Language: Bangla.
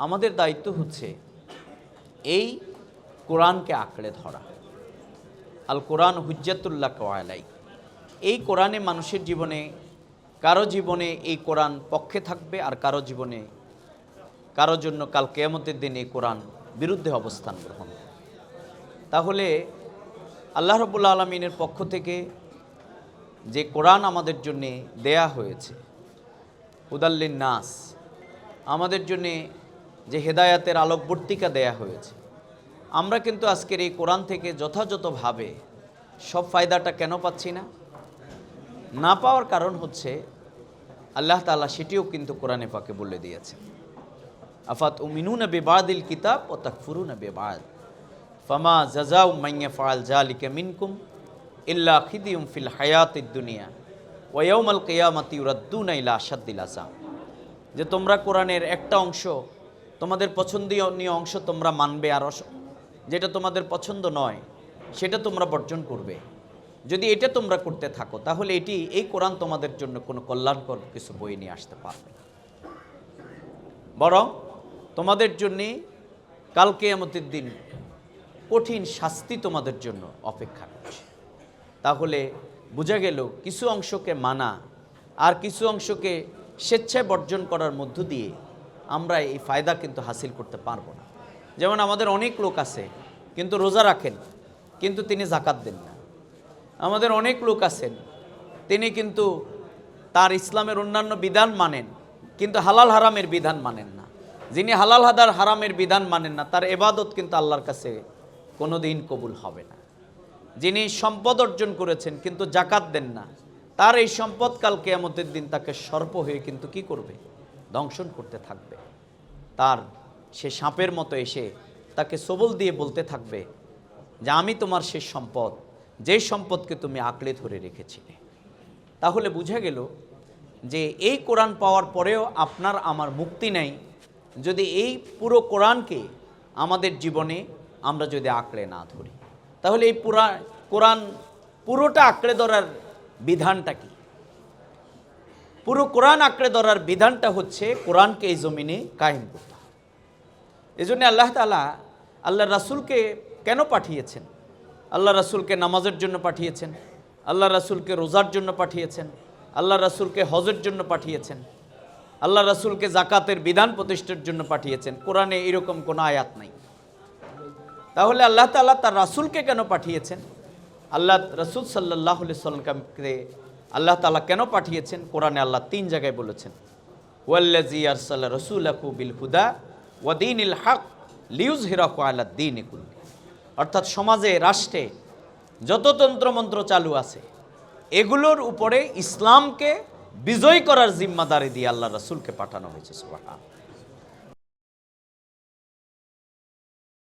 আমাদের দায়িত্ব হচ্ছে এই কোরআনকে আঁকড়ে ধরা। আল কোরআন হুজ্জাতুল্লাহ আলাই, এই কোরআনে মানুষের জীবনে, কারো জীবনে এই কোরআন পক্ষে থাকবে, আর কারো জন্য কাল কিয়ামতের দিন এই কোরআন বিরুদ্ধে অবস্থান গ্রহণ। তাহলে আল্লাহ রাব্বুল আলামিনের পক্ষ থেকে যে কোরআন আমাদের জন্যে দেয়া হয়েছে, হুদাল্লিন নাস, আমাদের জন্যে যে হেদায়াতের আলোকবর্তিকা দেয়া হয়েছে, আমরা কিন্তু আজকের এই কোরআন থেকে যথাযথভাবে সব ফায়দাটা কেন পাচ্ছি না পাওয়ার কারণ হচ্ছে আল্লাহ তাআলা সেটিও কিন্তু কোরআনে পাকে বলে দিয়েছে, আফাত উমিনুনা বিবাদিল কিতাব ও তাকফুরুনা বিবাদ ফামা জাযাউ মান ইয়াফআল যালিকা মিনকুম ইল্লা খিদিয়ুম ফিল হায়াতিদ দুনিয়া ওয়া ইয়াউমাল কিয়ামাতি ইউরাদ্দুনা ইলা আশাদ্দিল আযাব। যে তোমরা কোরআনের একটা অংশ, তোমাদের পছন্দনীয় অংশ তোমরা মানবে, আর যেটা তোমাদের পছন্দ নয় সেটা তোমরা বর্জন করবে। যদি এটা তোমরা করতে থাকো তাহলে এই কোরআন তোমাদের জন্য কোনো কল্যাণকর কিছু বই নিয়ে আসতে পারবে না, বরং তোমাদের জন্যে কাল কিয়ামতের দিন কঠিন শাস্তি তোমাদের জন্য অপেক্ষা করছে। তাহলে বোঝা গেল কিছু অংশকে মানা আর কিছু অংশকে স্বেচ্ছায় বর্জন করার মধ্য দিয়ে আমরা এই ফায়দা কিন্তু হাসিল করতে পারবো না। যেমন আমাদের অনেক লোক আছে কিন্তু রোজা রাখেন, কিন্তু তিনি যাকাত দেন না। আমাদের অনেক লোক আছেন তিনি কিন্তু তার ইসলামের অন্যান্য বিধান মানেন, কিন্তু হালাল হারামের বিধান মানেন না। যিনি হালাল হারামের বিধান মানেন না তার ইবাদত কিন্তু আল্লাহর কাছে কোনোদিন কবুল হবে না। যিনি সম্পদ অর্জন করেছেন কিন্তু যাকাত দেন না, তার এই সম্পদ কাল কিয়ামতের দিন তাকে সর্প হয়ে কিন্তু কি করবে? দংশন করতে থাকবে। সে সাপের মতো এসে তাকে সবল দিয়ে বলতে থাকবে যে আমি তোমার সেই সম্পদ, যে সম্পদকে তুমি আঁকড়ে ধরে রেখেছিলে। তাহলে বুঝা গেল যে এই কোরআন পাওয়ার পরেও আপনার আমার মুক্তি নেই যদি এই পুরো কোরআনকে আমাদের জীবনে আমরা যদি আঁকড়ে না ধরি। তাহলে এই কোরআন পুরোটা আঁকড়ে ধরার বিধানটা কি? পুরো কোরআন আঁকড়ে ধরার বিধানটা হচ্ছে কোরআনকে এই জমিনে কায়েম করতে হবে। এই জন্য আল্লাহ তাআলা আল্লাহ রাসূলকে কেন পাঠিয়েছেন? আল্লাহ রাসূলকে নামাজের জন্য পাঠিয়েছেন, আল্লাহ রাসূলকে রোজার জন্য পাঠিয়েছেন, আল্লাহ রাসূলকে হজের জন্য পাঠিয়েছেন, আল্লাহ রাসূলকে যাকাতের বিধান প্রতিষ্ঠার জন্য পাঠিয়েছেন। কোরআনে এরকম কোনো আয়াত নাই। তাহলে আল্লাহ তাআলা তার রাসূলকে কেন পাঠিয়েছেন? আল্লাহ রাসূল সাল্লাল্লাহু আলাইহি সাল্লামকে আল্লাহ তাআলা কেন পাঠিয়েছেন? কোরআনে আল্লাহ 3 জায়গায় বলেছেন, ওয়াল্লাযী আরসালা রাসূলাহু বিল হুদা ওয়া দীনিল হক লিইয়ুযহিরাহু আলা দ্বীনি কুল্লি। অর্থাৎ সমাজে, রাষ্ট্রে যত তন্ত্রমন্ত্র চালু আছে এগুলোর উপরে ইসলামকে বিজয় করার জিম্মাদারি দিয়ে আল্লাহ রাসূলকে পাঠানো হয়েছে। সুবহানাল্লাহ।